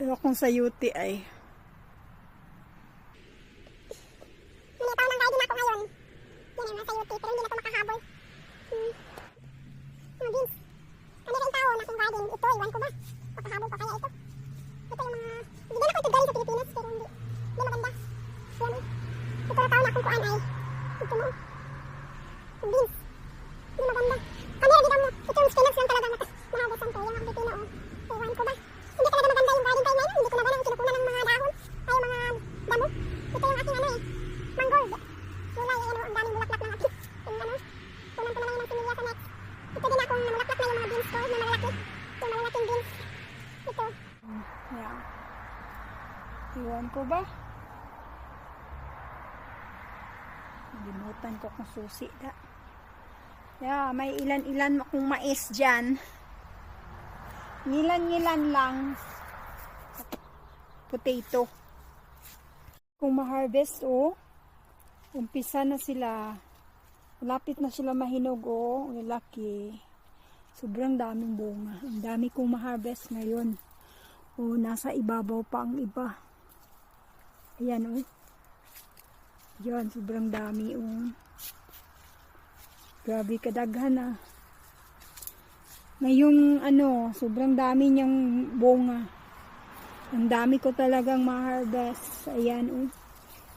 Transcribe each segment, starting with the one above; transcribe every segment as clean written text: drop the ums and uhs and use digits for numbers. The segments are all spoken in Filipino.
Pero kung sa UT ay Nilitaw ng guide na ako ngayon. Yan ay nasa UT pero hindi na ito makahabol. Mga beans. Kanina yung tao na kung garden. Ito, iwan ko ba? Makahabol pa kaya ito? Ito yung mga... Hindi na ako ito galing sa Pilipinas pero hindi. Hindi maganda. Yan eh. Ito na tao na kung kuan ay. Ito mo. Yung beans. Hindi maganda. Kanina di mo. Ito yung spinach lang talaga nahabasan ko. Yung mga pipino oh. Iwan ko ba? Hindi talaga maganda yung garden tayo ngayon. Hindi ko na ba nang kinukunan ng mga dahon. Ay mga damo. Ito yung aking ano eh. Mangold. Kulay ano, ang daming bulaklak ng aking. Yung ano. Kunan ko na lang yung similya sa next. Ito din akong namulaklak na yung mga beans ko na malalaki. Yung malalaking beans. Ito. yeah. Iwan ko ba? Nalimutan ko kung susi da. Yeah, may ilan-ilan akong mais dyan. Ngilan-ngilan lang. Potato. Kung ma-harvest oh, umpisa na sila. Malapit na sila mahinog oh, lalaki. Sobrang daming bunga. Ang dami kong ma-harvest ngayon. Oh, nasa ibabaw pa ang iba. Ayan oh. Yan, sobrang dami oh. Grabe kadaghan ah. Ngayong ano, sobrang dami niyang bunga. Ang dami ko talagang ma-harvest. Ayan oh.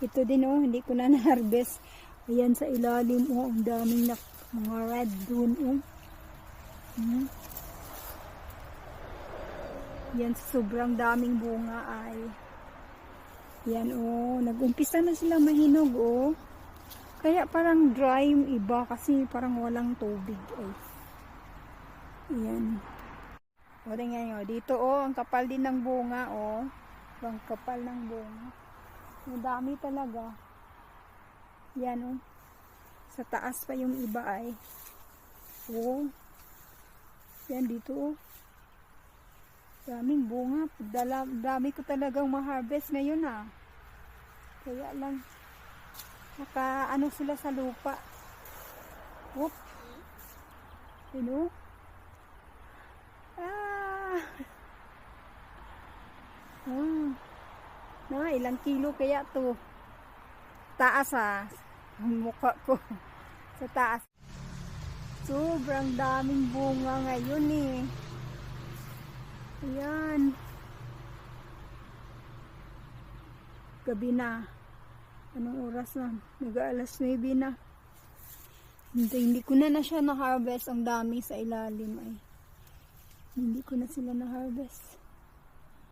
Ito din oh, hindi ko na na-harvest. Ayan sa ilalim oh, ang daming mga red dun oh. Yan, sobrang daming bunga ay. Yan oh, nag-umpisa na sila mahinog oh. Kaya parang dry yung iba kasi parang walang tubig ay. Ayan. O tingnan nyo, dito oh, ang kapal din ng bunga oh. Ang kapal ng bunga. Ang dami talaga. Yan oh. Sa taas pa yung iba ay. Oh. Yan dito oh. Daming bunga. Dami ko talagang ma-harvest ngayon ah. Kaya lang naka ano sila sa lupa. Whoop. Yun oh. Ah. Ilang kilo kaya to? Taas ah. Ang mukha ko. Sa taas. Sobrang daming bunga ngayon eh. Ayan. Gabi na. Anong oras na? Nag-aalas 9 na. Hindi ko na siya na-harvest. Ang dami sa ilalim ay. Hindi ko na sila na-harvest.